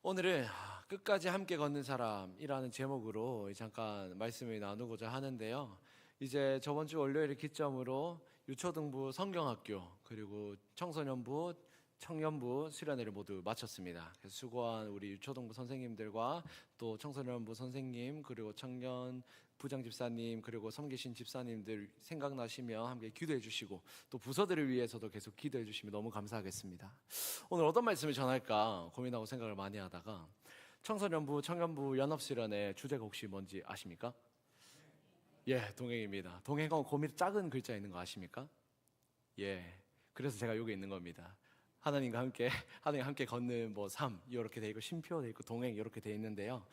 오늘은 끝까지 함께 걷는 사람이라는 제목으로 잠깐 말씀을 나누고자 하는데요. 이제 저번 주 월요일을 기점으로 유초등부 성경학교 그리고 청소년부 청년부 수련회를 모두 마쳤습니다. 그래서 수고한 우리 유초등부 선생님들과 또 청소년부 선생님 그리고 청년 부장 집사님 그리고 섬기신 집사님들 생각나시며 함께 기도해 주시고 또 부서들을 위해서도 계속 기도해 주시면 너무 감사하겠습니다. 오늘 어떤 말씀을 전할까 고민하고 생각을 많이 하다가 청소년부 청년부 연합수련회 주제가 혹시 뭔지 아십니까? 예, 동행입니다. 동행하고 그 밑에 작은 글자 있는 거 아십니까? 예, 그래서 제가 여기 있는 겁니다. 하나님과 함께 걷는 삶 이렇게 돼 있고 쉼표 돼 있고 동행 이렇게 돼 있는데요.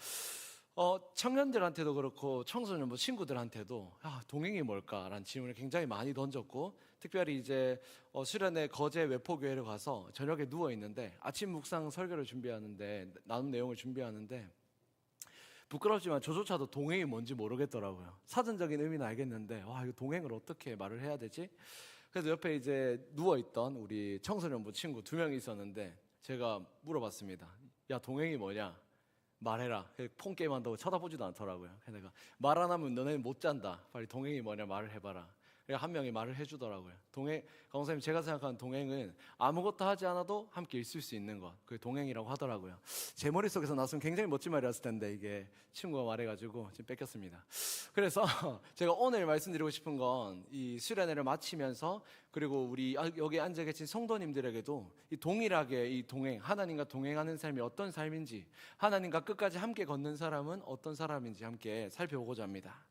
청년들한테도 그렇고 청소년부 친구들한테도 동행이 뭘까라는 질문을 굉장히 많이 던졌고, 특별히 이제 수련회 거제 외포교회를 가서 저녁에 누워 있는데 아침 묵상 설교를 준비하는데 나눈 내용을 준비하는데 부끄럽지만 저조차도 동행이 뭔지 모르겠더라고요. 사전적인 의미는 알겠는데 이거 동행을 어떻게 말을 해야 되지? 그래서 옆에 이제 누워있던 우리 청소년부 친구 2명이 있었는데 제가 물어봤습니다. 야, 동행이 뭐냐? 말해라. 폰 게임 한다고 쳐다보지도 않더라고요. 그래서 내가 말 안 하면 너네는 못 잔다. 빨리 동행이 뭐냐 말을 해봐라. 한 명이 말을 해주더라고요. 강사님, 제가 생각하는 동행은 아무것도 하지 않아도 함께 있을 수 있는 것, 그게 동행이라고 하더라고요. 제 머릿속에서 나왔으면 굉장히 멋진 말이었을 텐데 이게 친구가 말해가지고 지금 뺏겼습니다. 그래서 제가 오늘 말씀드리고 싶은 건 이 수련회를 마치면서 그리고 우리 여기 앉아 계신 성도님들에게도 이 동일하게 이 동행, 하나님과 동행하는 삶이 어떤 삶인지, 하나님과 끝까지 함께 걷는 사람은 어떤 사람인지 함께 살펴보고자 합니다.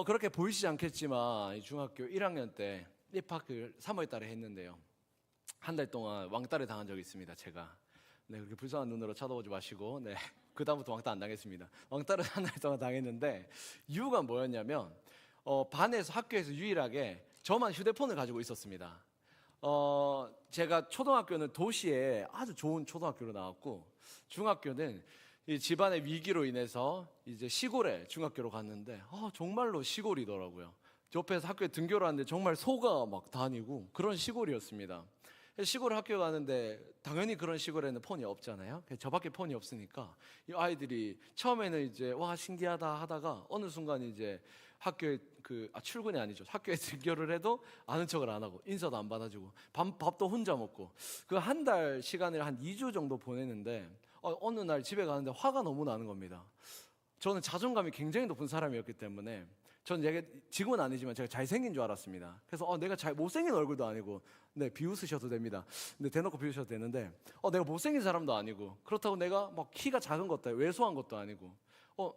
그렇게 보이시지 않겠지만 중학교 1학년 때 입학을 3월 달에 했는데요. 한 달 동안 왕따를 당한 적이 있습니다. 제가. 네, 그렇게 불쌍한 눈으로 쳐다보지 마시고, 네, 그 다음부터 왕따 안 당했습니다. 왕따를 한 달 동안 당했는데 이유가 뭐였냐면 반에서 학교에서 유일하게 저만 휴대폰을 가지고 있었습니다. 제가 초등학교는 도시에 아주 좋은 초등학교로 나왔고, 중학교는 이 집안의 위기로 인해서 이제 시골에 중학교로 갔는데 정말로 시골이더라고요. 옆에서 학교에 등교를 하는데 정말 소가 막 다니고 그런 시골이었습니다. 시골 학교 가는데 당연히 그런 시골에는 폰이 없잖아요. 저밖에 폰이 없으니까 이 아이들이 처음에는 이제 와 신기하다 하다가 어느 순간 이제 학교에 출근이 아니죠. 학교에 등교를 해도 아는 척을 안 하고 인사도 안 받아주고 밥도 혼자 먹고 그 한 달 시간을 한 2주 정도 보내는데 어느 날 집에 가는데 화가 너무 나는 겁니다. 저는 자존감이 굉장히 높은 사람이었기 때문에 저는 지금은 아니지만 제가 잘생긴 줄 알았습니다. 그래서 내가 못생긴 얼굴도 아니고, 네, 비웃으셔도 됩니다. 근데 대놓고 비웃으셔도 되는데 내가 못생긴 사람도 아니고 그렇다고 내가 막 키가 작은 것도 아니고 왜소한 것도 아니고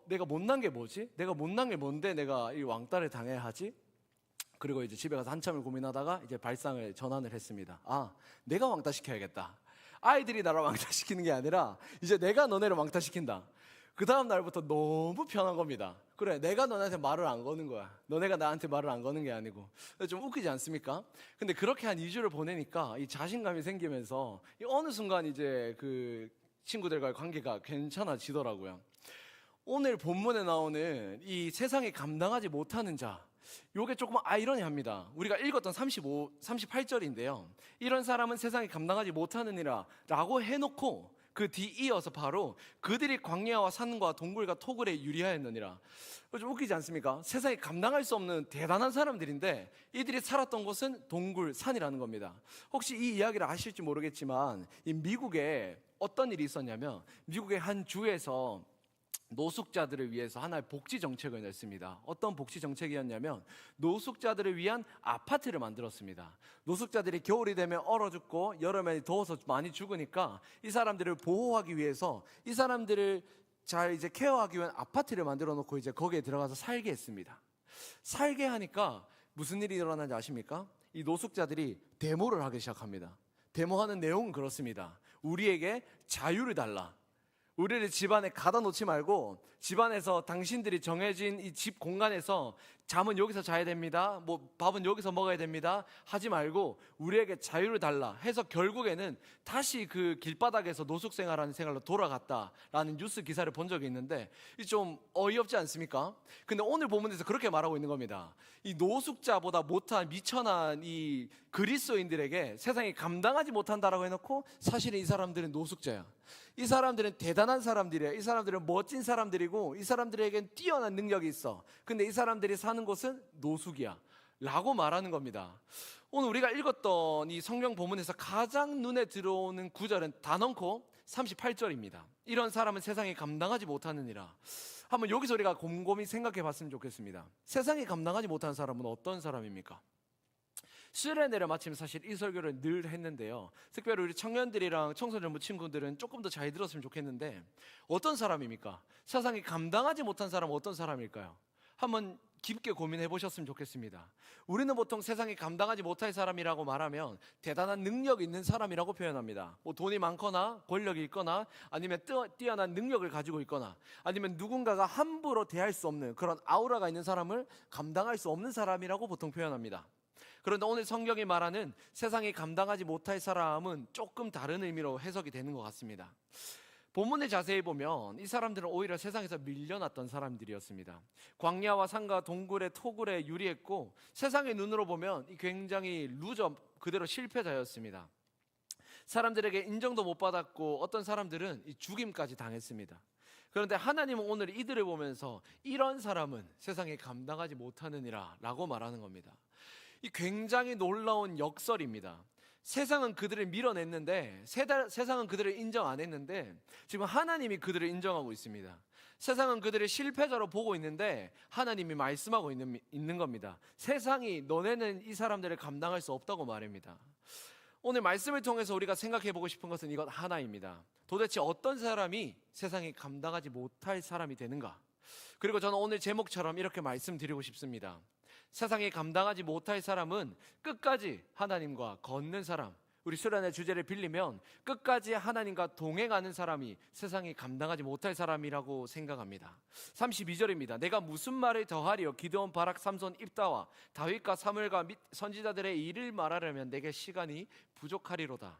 내가 못난 게 뭐지? 내가 못난 게 뭔데 내가 이 왕따를 당해야 하지? 그리고 이제 집에 가서 한참을 고민하다가 이제 발상을 전환을 했습니다. 내가 왕따 시켜야겠다. 아이들이 나를 왕따시키는 게 아니라 이제 내가 너네를 왕따시킨다. 그 다음 날부터 너무 편한 겁니다. 그래, 내가 너네한테 말을 안 거는 거야. 너네가 나한테 말을 안 거는 게 아니고. 좀 웃기지 않습니까? 근데 그렇게 한 2주를 보내니까 이 자신감이 생기면서 어느 순간 이제 그 친구들과의 관계가 괜찮아지더라고요. 오늘 본문에 나오는 이 세상에 감당하지 못하는 자, 요게 조금 아이러니합니다. 우리가 읽었던 38절인데요. 이런 사람은 세상에 감당하지 못하느니라 라고 해놓고 그 뒤 이어서 바로 그들이 광야와 산과 동굴과 토굴에 유리하였느니라. 좀 웃기지 않습니까? 세상에 감당할 수 없는 대단한 사람들인데 이들이 살았던 곳은 동굴, 산이라는 겁니다. 혹시 이 이야기를 아실지 모르겠지만 이 미국에 어떤 일이 있었냐면 미국의 한 주에서 노숙자들을 위해서 하나의 복지 정책을 냈습니다. 어떤 복지 정책이었냐면 노숙자들을 위한 아파트를 만들었습니다. 노숙자들이 겨울이 되면 얼어 죽고 여름에 더워서 많이 죽으니까 이 사람들을 보호하기 위해서 이 사람들을 잘 이제 케어하기 위한 아파트를 만들어 놓고 이제 거기에 들어가서 살게 했습니다. 살게 하니까 무슨 일이 일어나는지 아십니까? 이 노숙자들이 데모를 하기 시작합니다. 데모하는 내용은 그렇습니다. 우리에게 자유를 달라. 우리를 집안에 가다 놓지 말고 집안에서 당신들이 정해진 이 집 공간에서 잠은 여기서 자야 됩니다. 밥은 여기서 먹어야 됩니다. 하지 말고 우리에게 자유를 달라 해서 결국에는 다시 그 길바닥에서 노숙생활하는 생활로 돌아갔다라는 뉴스 기사를 본 적이 있는데 좀 어이없지 않습니까? 근데 오늘 본문에서 그렇게 말하고 있는 겁니다. 이 노숙자보다 못한 미천한 이 그리스도인들에게 세상이 감당하지 못한다라고 해놓고 사실은 이 사람들은 노숙자야. 이 사람들은 대단한 사람들이에요. 이 사람들은 멋진 사람들이고 이 사람들에겐 뛰어난 능력이 있어. 근데 이 사람들이 사는 곳은 노숙이야 라고 말하는 겁니다. 오늘 우리가 읽었던 이 성경 본문에서 가장 눈에 들어오는 구절은 단언코 38절입니다. 이런 사람은 세상에 감당하지 못하느니라. 한번 여기서 우리가 곰곰이 생각해 봤으면 좋겠습니다. 세상에 감당하지 못하는 사람은 어떤 사람입니까? 수련회를 마치면 사실 이 설교를 늘 했는데요, 특별히 우리 청년들이랑 청소년부 친구들은 조금 더 잘 들었으면 좋겠는데, 어떤 사람입니까? 세상에 감당하지 못한 사람은 어떤 사람일까요? 한번 깊게 고민해 보셨으면 좋겠습니다. 우리는 보통 세상에 감당하지 못할 사람이라고 말하면 대단한 능력이 있는 사람이라고 표현합니다. 뭐 돈이 많거나 권력이 있거나 아니면 뛰어난 능력을 가지고 있거나 아니면 누군가가 함부로 대할 수 없는 그런 아우라가 있는 사람을 감당할 수 없는 사람이라고 보통 표현합니다. 그런데 오늘 성경이 말하는 세상에 감당하지 못할 사람은 조금 다른 의미로 해석이 되는 것 같습니다. 본문을 자세히 보면 이 사람들은 오히려 세상에서 밀려났던 사람들이었습니다. 광야와 산과 동굴에 토굴에 유리했고 세상의 눈으로 보면 굉장히 루저, 그대로 실패자였습니다. 사람들에게 인정도 못 받았고 어떤 사람들은 죽임까지 당했습니다. 그런데 하나님은 오늘 이들을 보면서 이런 사람은 세상에 감당하지 못하느니라 라고 말하는 겁니다. 이 굉장히 놀라운 역설입니다. 세상은 그들을 밀어냈는데, 세상은 그들을 인정 안 했는데 지금 하나님이 그들을 인정하고 있습니다. 세상은 그들을 실패자로 보고 있는데 하나님이 말씀하고 있는 겁니다. 세상이 너네는 이 사람들을 감당할 수 없다고 말입니다. 오늘 말씀을 통해서 우리가 생각해 보고 싶은 것은 이것 하나입니다. 도대체 어떤 사람이 세상에 감당하지 못할 사람이 되는가? 그리고 저는 오늘 제목처럼 이렇게 말씀드리고 싶습니다. 세상에 감당하지 못할 사람은 끝까지 하나님과 걷는 사람, 우리 수련의 주제를 빌리면 끝까지 하나님과 동행하는 사람이 세상에 감당하지 못할 사람이라고 생각합니다. 32절입니다. 내가 무슨 말을 더하리요? 기드온, 바락, 삼손, 입다와 다윗과 사무엘과 및 선지자들의 일을 말하려면 내게 시간이 부족하리로다.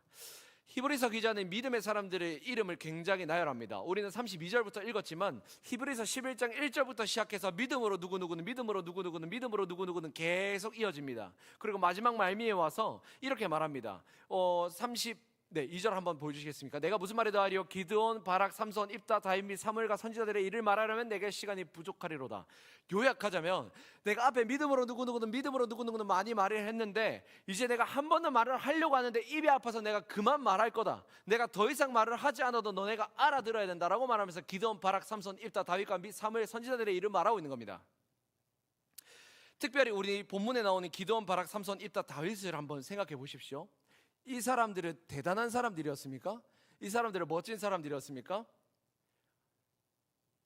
히브리서 기자는 믿음의 사람들의 이름을 굉장히 나열합니다. 우리는 32절부터 읽었지만 히브리서 11장 1절부터 시작해서 믿음으로 누구누구는, 믿음으로 누구누구는, 믿음으로 누구누구는 계속 이어집니다. 그리고 마지막 말미에 와서 이렇게 말합니다. 2절 한번 보여주시겠습니까? 내가 무슨 말을 더하리요? 기드온, 바락, 삼손, 입다, 다윗 및 사무엘과 선지자들의 일을 말하려면 내게 시간이 부족하리로다. 요약하자면 내가 앞에 믿음으로 누구누구는, 믿음으로 누구누구는 많이 말을 했는데 이제 내가 한 번 더 말을 하려고 하는데 입이 아파서 내가 그만 말할 거다. 내가 더 이상 말을 하지 않아도 너네가 알아들어야 된다라고 말하면서 기드온, 바락, 삼손, 입다, 다윗과 및 사무엘, 선지자들의 일을 말하고 있는 겁니다. 특별히 우리 본문에 나오는 기드온, 바락, 삼손, 입다, 다윗을 한번 생각해 보십시오. 이 사람들은 대단한 사람들이었습니까? 이 사람들은 멋진 사람들이었습니까?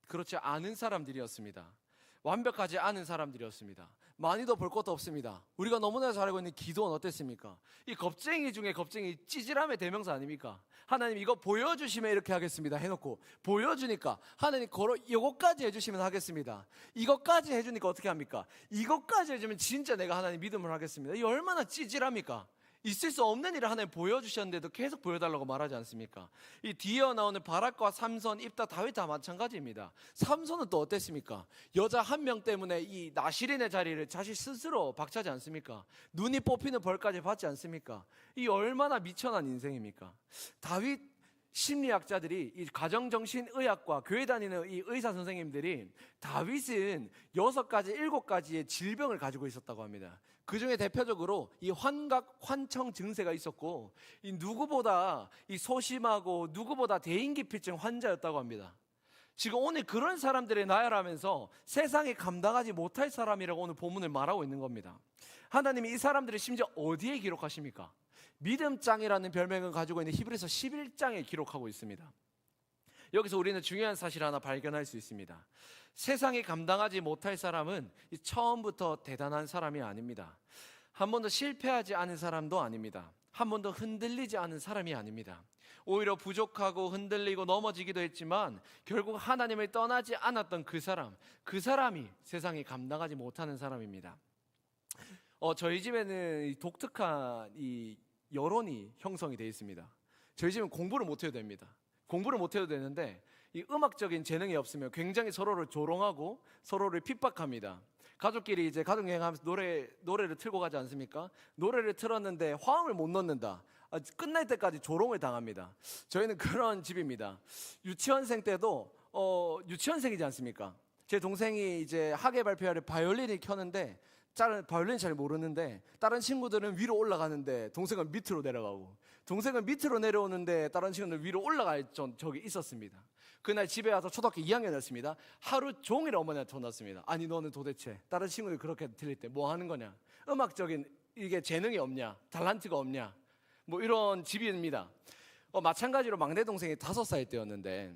그렇지 않은 사람들이었습니다. 완벽하지 않은 사람들이었습니다. 많이도 볼 것도 없습니다. 우리가 너무나 잘 알고 있는 기도는 어땠습니까? 이 겁쟁이 중에 겁쟁이, 찌질함의 대명사 아닙니까? 하나님 이거 보여주시면 이렇게 하겠습니다 해놓고 보여주니까 하나님 이것까지 해주시면 하겠습니다. 이것까지 해주니까 어떻게 합니까? 이것까지 해주면 진짜 내가 하나님 믿음을 하겠습니다. 이 얼마나 찌질합니까? 있을 수 없는 일을 하나님 보여주셨는데도 계속 보여달라고 말하지 않습니까? 이 뒤에 나오는 바락과 삼손, 입다, 다윗 다 마찬가지입니다. 삼손은 또 어땠습니까? 여자 한 명 때문에 이 나시린의 자리를 자신 스스로 박차지 않습니까? 눈이 뽑히는 벌까지 받지 않습니까? 이 얼마나 미천한 인생입니까? 다윗 심리학자들이, 이 가정정신의학과 교회 다니는 이 의사 선생님들이 다윗은 6가지, 7가지의 질병을 가지고 있었다고 합니다. 그 중에 대표적으로 이 환각, 환청 증세가 있었고, 이 누구보다 이 소심하고 누구보다 대인기피증 환자였다고 합니다. 지금 오늘 그런 사람들을 나열하면서 세상에 감당하지 못할 사람이라고 오늘 본문을 말하고 있는 겁니다. 하나님이 이 사람들을 심지어 어디에 기록하십니까? 믿음장이라는 별명을 가지고 있는 히브리서 11장에 기록하고 있습니다. 여기서 우리는 중요한 사실을 하나 발견할 수 있습니다. 세상에 감당하지 못할 사람은 처음부터 대단한 사람이 아닙니다. 한 번도 실패하지 않은 사람도 아닙니다. 한 번도 흔들리지 않은 사람이 아닙니다. 오히려 부족하고 흔들리고 넘어지기도 했지만 결국 하나님을 떠나지 않았던 그 사람이 세상에 감당하지 못하는 사람입니다. 저희 집에는 독특한 이 여론이 형성이 되어 있습니다. 저희 집은 공부를 못해도 됩니다. 공부를 못해도 되는데 이 음악적인 재능이 없으면 굉장히 서로를 조롱하고 서로를 핍박합니다. 가족끼리 이제 가족 여행하면서 노래를 틀고 가지 않습니까? 노래를 틀었는데 화음을 못 넣는다. 끝날 때까지 조롱을 당합니다. 저희는 그런 집입니다. 유치원생 때도 유치원생이지 않습니까? 제 동생이 이제 학예 발표할 바이올린을 켜는데 다른 바이올린 잘 모르는데 다른 친구들은 위로 올라가는데 동생은 밑으로 내려가고, 동생은 밑으로 내려오는데 다른 친구들은 위로 올라갈 적이 있었습니다. 그날 집에 와서 초등학교 2학년이었습니다. 하루 종일 어머니한테 혼났습니다. 아니 너는 도대체 다른 친구들 그렇게 들릴 때 뭐 하는 거냐? 음악적인 이게 재능이 없냐? 달란트가 없냐? 뭐 이런 집입니다. 마찬가지로 막내 동생이 5살 때였는데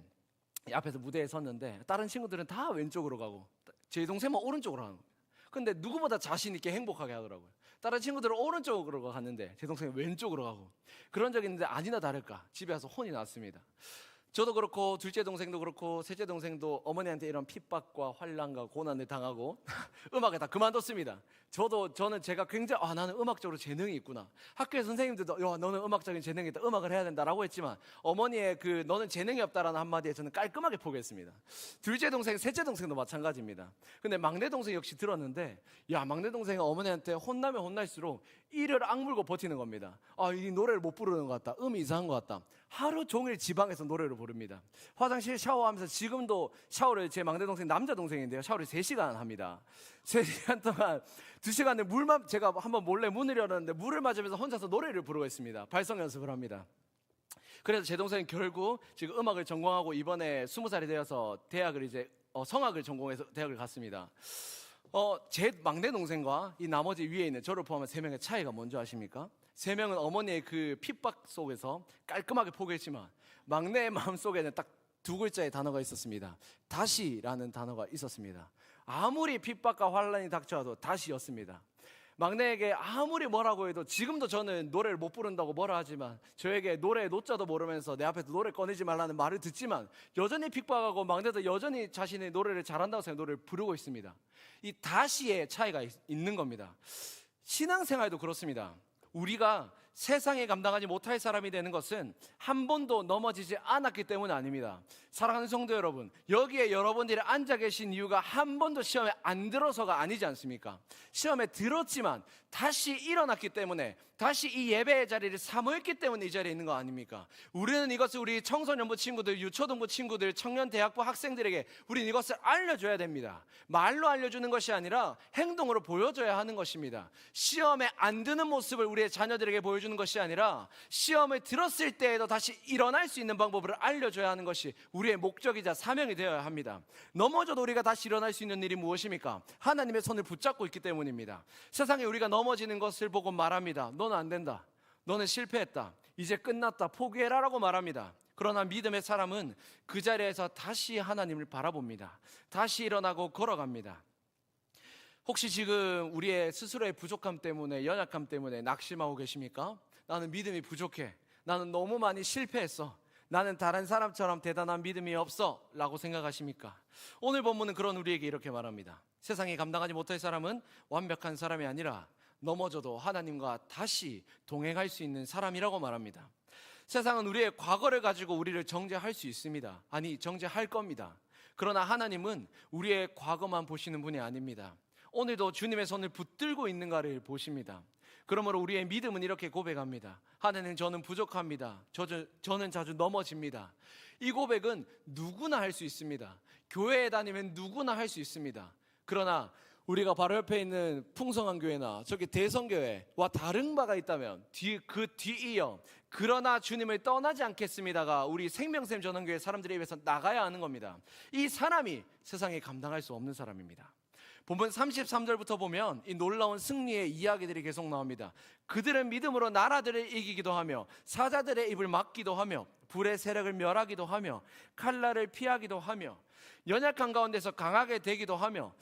앞에서 무대에 섰는데 다른 친구들은 다 왼쪽으로 가고 제 동생만 오른쪽으로 가는 거예요. 근데 누구보다 자신 있게 행복하게 하더라고요. 다른 친구들은 오른쪽으로 갔는데 제 동생은 왼쪽으로 가고, 그런 적이 있는데 아니나 다를까 집에 와서 혼이 났습니다. 저도 그렇고 둘째 동생도 그렇고 셋째 동생도 어머니한테 이런 핍박과 환난과 고난을 당하고 음악을 다 그만뒀습니다. 저는 제가 굉장히 나는 음악적으로 재능이 있구나. 학교에 선생님들도 야 너는 음악적인 재능이 있다, 음악을 해야 된다라고 했지만 어머니의 그 너는 재능이 없다라는 한마디에 저는 깔끔하게 포기했습니다. 둘째 동생, 셋째 동생도 마찬가지입니다. 근데 막내 동생 역시 들었는데 막내 동생은 어머니한테 혼나면 혼날수록 이를 악물고 버티는 겁니다. 이 노래를 못 부르는 것 같다, 음이 이상한 것 같다. 하루 종일 지방에서 노래를 부릅니다. 화장실 샤워하면서, 지금도 샤워를, 제 막내 동생 남자 동생인데요, 샤워를 3시간 합니다. 3시간 동안 2시간을 물만, 제가 한번 몰래 문을 열었는데 물을 맞으면서 혼자서 노래를 부르고 있습니다. 발성 연습을 합니다. 그래서 제 동생은 결국 지금 음악을 전공하고 이번에 20살이 되어서 대학을 이제 성악을 전공해서 대학을 갔습니다. 제 막내 동생과 이 나머지 위에 있는 저를 포함한 3명의 차이가 뭔지 아십니까? 3명은 어머니의 그 핍박 속에서 깔끔하게 포기했지만 막내의 마음속에는 딱 2글자의 단어가 있었습니다. 다시라는 단어가 있었습니다. 아무리 핍박과 환난이 닥쳐와도 다시였습니다. 막내에게 아무리 뭐라고 해도, 지금도 저는 노래를 못 부른다고 뭐라 하지만 저에게 노래의 노자도 모르면서 내 앞에서 노래 꺼내지 말라는 말을 듣지만 여전히 핍박하고 막내도 여전히 자신의 노래를 잘한다고 생각해 노래를 부르고 있습니다. 이 다시의 차이가 있는 겁니다. 신앙생활도 그렇습니다. 우리가 세상에 감당하지 못할 사람이 되는 것은 한 번도 넘어지지 않았기 때문 아닙니다. 사랑하는 성도 여러분, 여기에 여러분들이 앉아 계신 이유가 한 번도 시험에 안 들어서가 아니지 않습니까? 시험에 들었지만 다시 일어났기 때문에, 다시 이 예배의 자리를 사모했기 때문에 이 자리에 있는 거 아닙니까? 우리는 이것을 우리 청소년부 친구들, 유초등부 친구들, 청년대학부 학생들에게 우리는 이것을 알려줘야 됩니다. 말로 알려주는 것이 아니라 행동으로 보여줘야 하는 것입니다. 시험에 안 드는 모습을 우리의 자녀들에게 보여주는 것이 아니라 시험을 들었을 때에도 다시 일어날 수 있는 방법을 알려줘야 하는 것이 우리의 목적이자 사명이 되어야 합니다. 넘어져도 우리가 다시 일어날 수 있는 일이 무엇입니까? 하나님의 손을 붙잡고 있기 때문입니다. 세상에 우리가 넘어지는 것을 보고 말합니다. 너는 안 된다, 너는 실패했다, 이제 끝났다, 포기해라 라고 말합니다. 그러나 믿음의 사람은 그 자리에서 다시 하나님을 바라봅니다. 다시 일어나고 걸어갑니다. 혹시 지금 우리의 스스로의 부족함 때문에, 연약함 때문에 낙심하고 계십니까? 나는 믿음이 부족해, 나는 너무 많이 실패했어, 나는 다른 사람처럼 대단한 믿음이 없어 라고 생각하십니까? 오늘 본문은 그런 우리에게 이렇게 말합니다. 세상에 감당하지 못할 사람은 완벽한 사람이 아니라 넘어져도 하나님과 다시 동행할 수 있는 사람이라고 말합니다. 세상은 우리의 과거를 가지고 우리를 정죄할 수 있습니다. 아니, 정죄할 겁니다. 그러나 하나님은 우리의 과거만 보시는 분이 아닙니다. 오늘도 주님의 손을 붙들고 있는가를 보십니다. 그러므로 우리의 믿음은 이렇게 고백합니다. 하나님, 저는 부족합니다. 저는 자주 넘어집니다. 이 고백은 누구나 할 수 있습니다. 교회에 다니면 누구나 할 수 있습니다. 그러나 우리가 바로 옆에 있는 풍성한 교회나 저기 대성교회와 다른 바가 있다면 그 뒤이어 그러나 주님을 떠나지 않겠습니다가 우리 생명샘 전원교회 사람들의 입에서 나가야 하는 겁니다. 이 사람이 세상에 감당할 수 없는 사람입니다. 본문 33절부터 보면 이 놀라운 승리의 이야기들이 계속 나옵니다. 그들은 믿음으로 나라들을 이기기도 하며 사자들의 입을 막기도 하며 불의 세력을 멸하기도 하며 칼날을 피하기도 하며 연약한 가운데서 강하게 되기도 하며.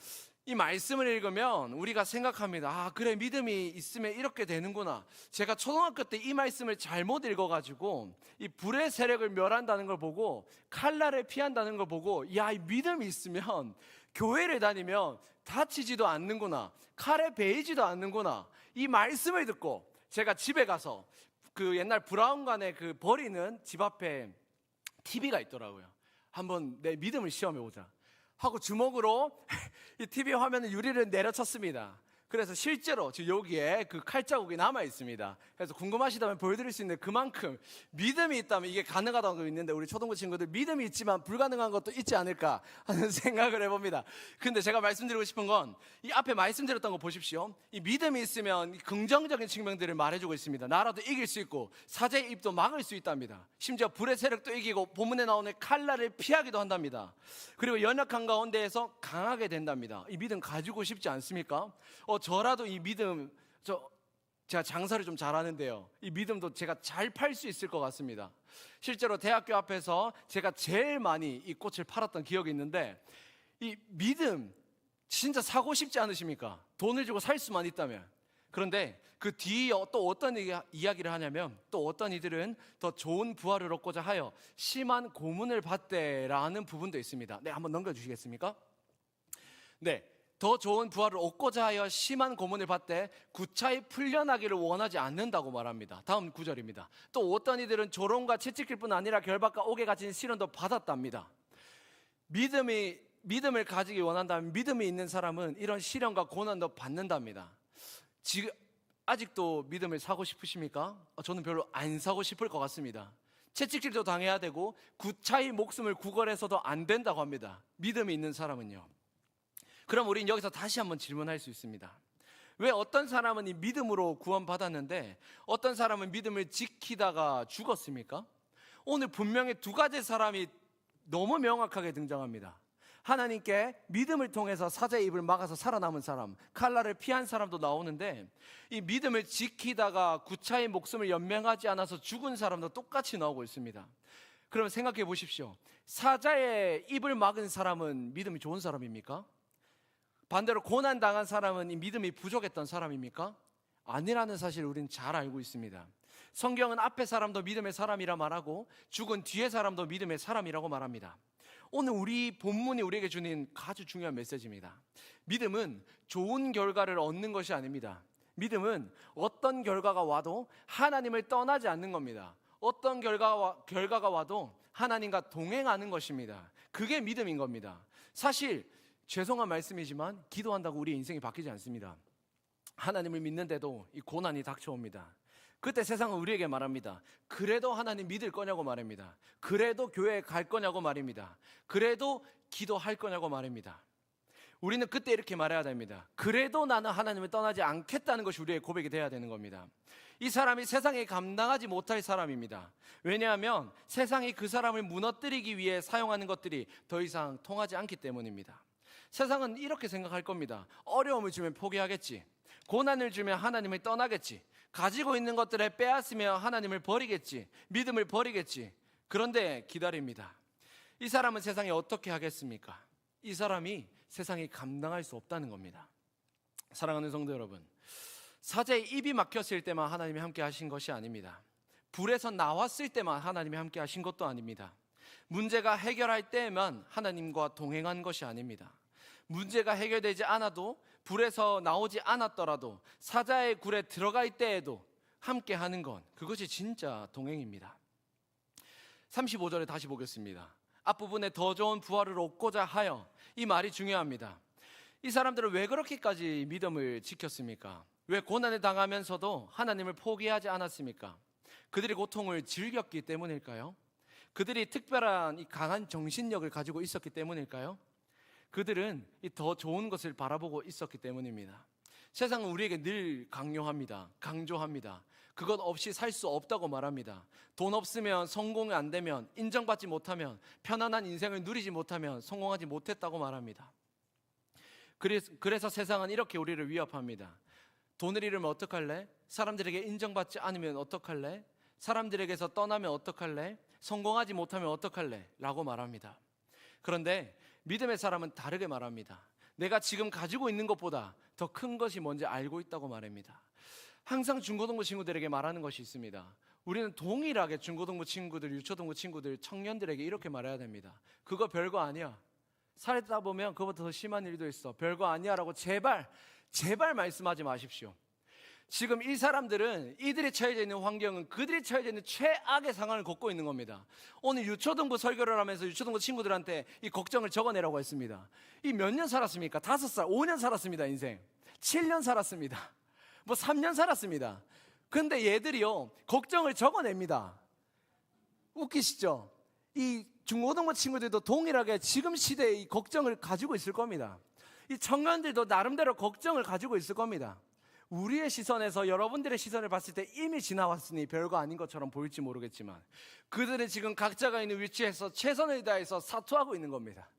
이 말씀을 읽으면 우리가 생각합니다. 그래, 믿음이 있으면 이렇게 되는구나. 제가 초등학교 때 이 말씀을 잘못 읽어가지고 이 불의 세력을 멸한다는 걸 보고 칼날을 피한다는 걸 보고 이 믿음이 있으면 교회를 다니면 다치지도 않는구나, 칼에 베이지도 않는구나. 이 말씀을 듣고 제가 집에 가서 그 옛날 브라운관에 그 버리는 집 앞에 TV가 있더라고요. 한번 내 믿음을 시험해보자 하고 주먹으로 이 TV 화면의 유리를 내려쳤습니다. 그래서 실제로 지금 여기에 그 칼자국이 남아 있습니다. 그래서 궁금하시다면 보여드릴 수 있는데, 그만큼 믿음이 있다면 이게 가능하다고 있는데, 우리 초등부 친구들 믿음이 있지만 불가능한 것도 있지 않을까 하는 생각을 해봅니다. 근데 제가 말씀드리고 싶은 건, 이 앞에 말씀드렸던 거 보십시오. 이 믿음이 있으면 긍정적인 측면들을 말해주고 있습니다. 나라도 이길 수 있고 사자의 입도 막을 수 있답니다. 심지어 불의 세력도 이기고 본문에 나오는 칼날을 피하기도 한답니다. 그리고 연약한 가운데에서 강하게 된답니다. 이 믿음 가지고 싶지 않습니까? 저라도 이 믿음, 제가 장사를 좀 잘하는데요, 이 믿음도 제가 잘 팔 수 있을 것 같습니다. 실제로 대학교 앞에서 제가 제일 많이 이 꽃을 팔았던 기억이 있는데, 이 믿음 진짜 사고 싶지 않으십니까? 돈을 주고 살 수만 있다면. 그런데 그 뒤에 또 어떤 이야기를 하냐면, 또 어떤 이들은 더 좋은 부활을 얻고자 하여 심한 고문을 받대라는 부분도 있습니다. 네, 한번 넘겨주시겠습니까? 네, 더 좋은 부활을 얻고자 하여 심한 고문을 받되 구차히 풀려나기를 원하지 않는다고 말합니다. 다음 구절입니다. 또 어떤 이들은 조롱과 채찍질 뿐 아니라 결박과 옥에 갇힌 시련도 받았답니다. 믿음을 가지기 원한다면, 믿음이 있는 사람은 이런 시련과 고난도 받는답니다. 지금 아직도 믿음을 사고 싶으십니까? 저는 별로 안 사고 싶을 것 같습니다. 채찍질도 당해야 되고 구차히 목숨을 구걸해서도 안 된다고 합니다. 믿음이 있는 사람은요. 그럼 우리는 여기서 다시 한번 질문할 수 있습니다. 왜 어떤 사람은 이 믿음으로 구원받았는데 어떤 사람은 믿음을 지키다가 죽었습니까? 오늘 분명히 두 가지 사람이 너무 명확하게 등장합니다. 하나님께 믿음을 통해서 사자의 입을 막아서 살아남은 사람, 칼날을 피한 사람도 나오는데, 이 믿음을 지키다가 구차히 목숨을 연명하지 않아서 죽은 사람도 똑같이 나오고 있습니다. 그럼 생각해 보십시오. 사자의 입을 막은 사람은 믿음이 좋은 사람입니까? 반대로 고난당한 사람은 이 믿음이 부족했던 사람입니까? 아니라는 사실을 우리는 잘 알고 있습니다. 성경은 앞에 사람도 믿음의 사람이라 말하고 죽은 뒤에 사람도 믿음의 사람이라고 말합니다. 오늘 우리 본문이 우리에게 주는 아주 중요한 메시지입니다. 믿음은 좋은 결과를 얻는 것이 아닙니다. 믿음은 어떤 결과가 와도 하나님을 떠나지 않는 겁니다. 어떤 결과가 와도 하나님과 동행하는 것입니다. 그게 믿음인 겁니다. 사실 죄송한 말씀이지만 기도한다고 우리의 인생이 바뀌지 않습니다. 하나님을 믿는데도 이 고난이 닥쳐옵니다. 그때 세상은 우리에게 말합니다. 그래도 하나님 믿을 거냐고 말합니다. 그래도 교회에 갈 거냐고 말입니다. 그래도 기도할 거냐고 말입니다. 우리는 그때 이렇게 말해야 됩니다. 그래도 나는 하나님을 떠나지 않겠다는 것이 우리의 고백이 돼야 되는 겁니다. 이 사람이 세상에 감당하지 못할 사람입니다. 왜냐하면 세상이 그 사람을 무너뜨리기 위해 사용하는 것들이 더 이상 통하지 않기 때문입니다. 세상은 이렇게 생각할 겁니다. 어려움을 주면 포기하겠지, 고난을 주면 하나님을 떠나겠지, 가지고 있는 것들을 빼앗으며 하나님을 버리겠지, 믿음을 버리겠지. 그런데 기다립니다. 이 사람은 세상에 어떻게 하겠습니까? 이 사람이 세상이 감당할 수 없다는 겁니다. 사랑하는 성도 여러분, 사자의 입이 막혔을 때만 하나님이 함께 하신 것이 아닙니다. 불에서 나왔을 때만 하나님이 함께 하신 것도 아닙니다. 문제가 해결할 때에만 하나님과 동행한 것이 아닙니다. 문제가 해결되지 않아도, 불에서 나오지 않았더라도, 사자의 굴에 들어갈 때에도 함께 하는 건, 그것이 진짜 동행입니다. 35절에 다시 보겠습니다. 앞부분에 더 좋은 부활을 얻고자 하여, 이 말이 중요합니다. 이 사람들은 왜 그렇게까지 믿음을 지켰습니까? 왜 고난을 당하면서도 하나님을 포기하지 않았습니까? 그들이 고통을 즐겼기 때문일까요? 그들이 특별한 이 강한 정신력을 가지고 있었기 때문일까요? 그들은 이 더 좋은 것을 바라보고 있었기 때문입니다. 세상은 우리에게 늘 강요합니다. 강조합니다. 그것 없이 살 수 없다고 말합니다. 돈 없으면, 성공이 안 되면, 인정받지 못하면, 편안한 인생을 누리지 못하면 성공하지 못했다고 말합니다. 그래서 세상은 이렇게 우리를 위협합니다. 돈을 잃으면 어떡할래? 사람들에게 인정받지 않으면 어떡할래? 사람들에게서 떠나면 어떡할래? 성공하지 못하면 어떡할래? 라고 말합니다. 그런데 믿음의 사람은 다르게 말합니다. 내가 지금 가지고 있는 것보다 더 큰 것이 뭔지 알고 있다고 말합니다. 항상 중고등부 친구들에게 말하는 것이 있습니다. 우리는 동일하게 중고등부 친구들, 유초등부 친구들, 청년들에게 이렇게 말해야 됩니다. 그거 별거 아니야. 살다 보면 그거보다 더 심한 일도 있어. 별거 아니야 라고 제발 말씀하지 마십시오. 지금 이 사람들은, 이들이 처해져 있는 환경은 그들이 처해져 있는 최악의 상황을 겪고 있는 겁니다. 오늘 유초등부 설교를 하면서 유초등부 친구들한테 이 걱정을 적어내라고 했습니다. 이 몇 년 살았습니까? 5살, 5년 살았습니다, 인생. 7년 살았습니다. 뭐 3년 살았습니다. 근데 얘들이요, 걱정을 적어냅니다. 웃기시죠? 이 중고등부 친구들도 동일하게 지금 시대의 이 걱정을 가지고 있을 겁니다. 이 청년들도 나름대로 걱정을 가지고 있을 겁니다. 우리의 시선에서 여러분들의 시선을 봤을 때 이미 지나왔으니 별거 아닌 것처럼 보일지 모르겠지만, 그들은 지금 각자가 있는 위치에서 최선을 다해서 사투하고 있는 겁니다.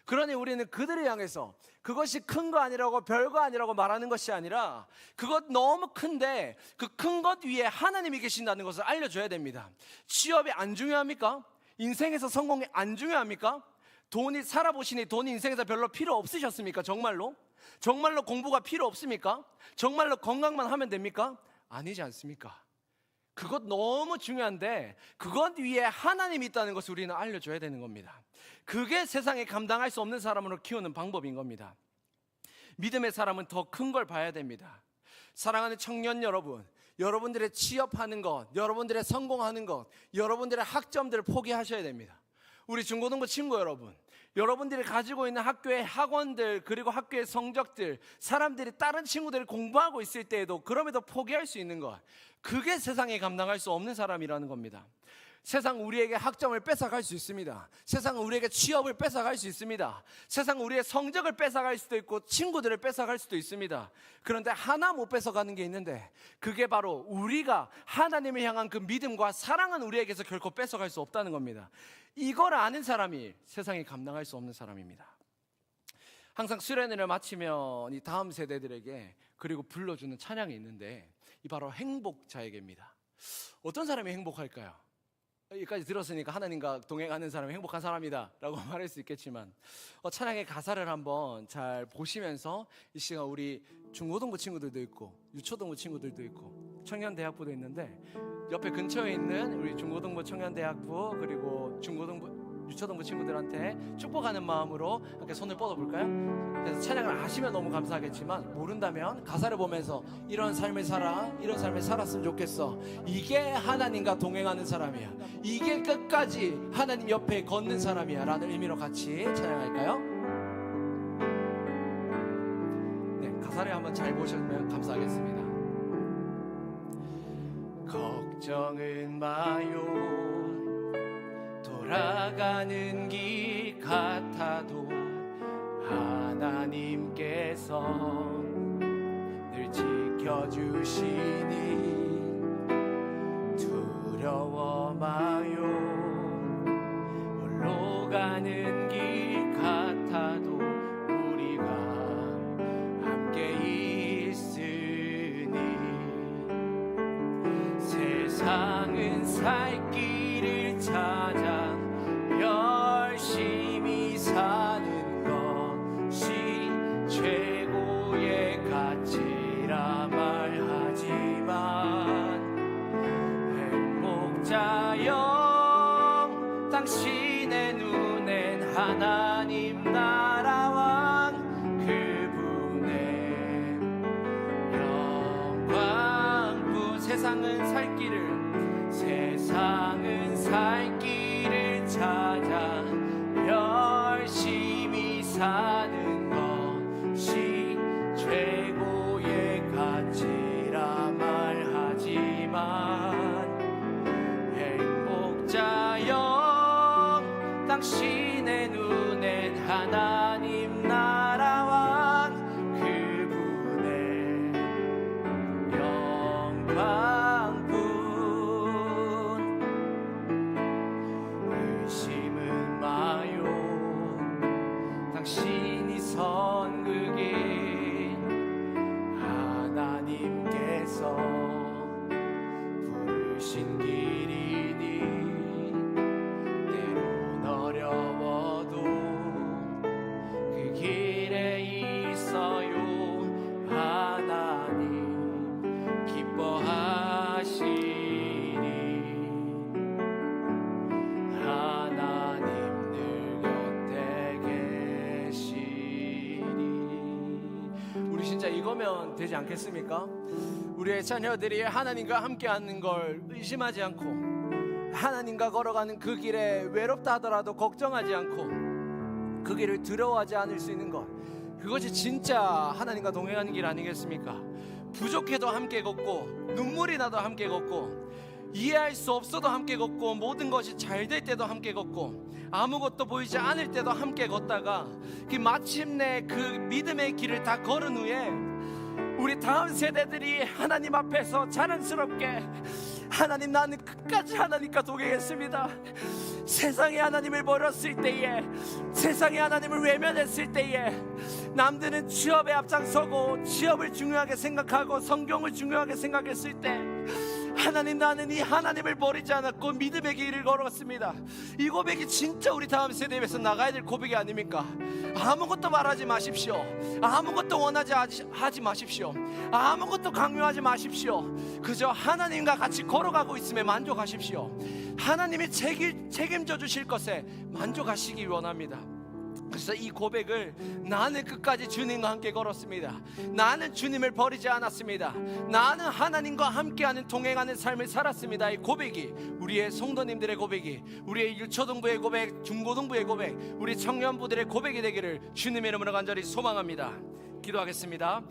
그러니 우리는 그들을 향해서 그것이 큰 거 아니라고, 별거 아니라고 말하는 것이 아니라, 그것 너무 큰데 그 큰 것 위에 하나님이 계신다는 것을 알려줘야 됩니다. 취업이 안 중요합니까? 인생에서 성공이 안 중요합니까? 돈이 살아보시니 돈이 인생에서 별로 필요 없으셨습니까? 정말로? 정말로 공부가 필요 없습니까? 정말로 건강만 하면 됩니까? 아니지 않습니까? 그것 너무 중요한데 그것 위에 하나님이 있다는 것을 우리는 알려줘야 되는 겁니다. 그게 세상에 감당할 수 없는 사람으로 키우는 방법인 겁니다. 믿음의 사람은 더 큰 걸 봐야 됩니다. 사랑하는 청년 여러분, 여러분들의 취업하는 것, 여러분들의 성공하는 것, 여러분들의 학점들을 포기하셔야 됩니다. 우리 중고등부 친구 여러분, 여러분들이 가지고 있는 학교의 학원들, 그리고 학교의 성적들, 사람들이 다른 친구들이 공부하고 있을 때에도 그럼에도 포기할 수 있는 것, 그게 세상에 감당할 수 없는 사람이라는 겁니다. 세상 우리에게 학점을 뺏어갈 수 있습니다. 세상은 우리에게 취업을 뺏어갈 수 있습니다. 세상은 우리의 성적을 뺏어갈 수도 있고 친구들을 뺏어갈 수도 있습니다. 그런데 하나 못 뺏어가는 게 있는데, 그게 바로 우리가 하나님을 향한 그 믿음과 사랑은 우리에게서 결코 뺏어갈 수 없다는 겁니다. 이걸 아는 사람이 세상에 감당할 수 없는 사람입니다. 항상 수련회를 마치면 이 다음 세대들에게 그리고 불러주는 찬양이 있는데, 이 바로 행복자에게입니다. 어떤 사람이 행복할까요? 여기까지 들었으니까 하나님과 동행하는 사람이 행복한 사람이다 라고 말할 수 있겠지만, 찬양의 가사를 한번 잘 보시면서 이 시간 우리 중고등부 친구들도 있고 유초등부 친구들도 있고 청년대학부도 있는데, 옆에 근처에 있는 우리 중고등부 청년대학부 그리고 중고등부 유초등부 친구들한테 축복하는 마음으로 함께 손을 뻗어볼까요? 그래서 찬양을 아시면 너무 감사하겠지만, 모른다면 가사를 보면서 이런 삶을 살아, 이런 삶을 살았으면 좋겠어, 이게 하나님과 동행하는 사람이야, 이게 끝까지 하나님 옆에 걷는 사람이야 라는 의미로 같이 찬양할까요? 네, 가사를 한번 잘 보시면 감사하겠습니다. 걱정은 마요, 돌아가는 길 같아도 하나님께서 늘 지켜주시니 두려워 마요. 홀로 가는 길 같아도 우리가 함께 있으니 세상은 살 길을 찾아 열심히 사는 것이 최고의 가치라 말하지만, 행복자여 당신의 눈엔 하나님 나라와 그분의 영광뿐. 세상은 살 길을 찾아 열심히 사는 것이 최고의 가치라 말하지만, 행복자여 당신의 눈엔 하나님 나라와 그분의 영광뿐. 의심은 마요, 당신이 선극인 하나님께서 부르신 길이니, 때론 어려워도 그 길에 있어요 하나님 기뻐하시니, 하나님 늘 곁에 계시니. 우리 진짜 이거면 되지 않겠습니까? 우리의 자녀들이 하나님과 함께하는 걸 의심하지 않고, 하나님과 걸어가는 그 길에 외롭다 하더라도 걱정하지 않고, 그 길을 두려워하지 않을 수 있는 것, 그것이 진짜 하나님과 동행하는 길 아니겠습니까? 부족해도 함께 걷고, 눈물이 나도 함께 걷고, 이해할 수 없어도 함께 걷고, 모든 것이 잘 될 때도 함께 걷고, 아무것도 보이지 않을 때도 함께 걷다가 마침내 그 믿음의 길을 다 걸은 후에 우리 다음 세대들이 하나님 앞에서 자랑스럽게, 하나님, 나는 끝까지 하나님과 동행했습니다. 세상에 하나님을 버렸을 때에, 세상에 하나님을 외면했을 때에, 남들은 취업에 앞장서고 취업을 중요하게 생각하고 성경을 중요하게 생각했을 때, 하나님, 나는 이 하나님을 버리지 않았고 믿음의 길을 걸었습니다. 이 고백이 진짜 우리 다음 세대에 위해서 나가야 될 고백이 아닙니까? 아무것도 말하지 마십시오. 아무것도 원하지 하지 마십시오. 아무것도 강요하지 마십시오. 그저 하나님과 같이 걸어가고 있음에 만족하십시오. 하나님이 책임져 주실 것에 만족하시기 원합니다. 그래서 이 고백을, 나는 끝까지 주님과 함께 걸었습니다. 나는 주님을 버리지 않았습니다. 나는 하나님과 함께하는 동행하는 삶을 살았습니다. 이 고백이, 우리의 성도님들의 고백이, 우리의 유초등부의 고백, 중고등부의 고백, 우리 청년부들의 고백이 되기를 주님의 이름으로 간절히 소망합니다. 기도하겠습니다.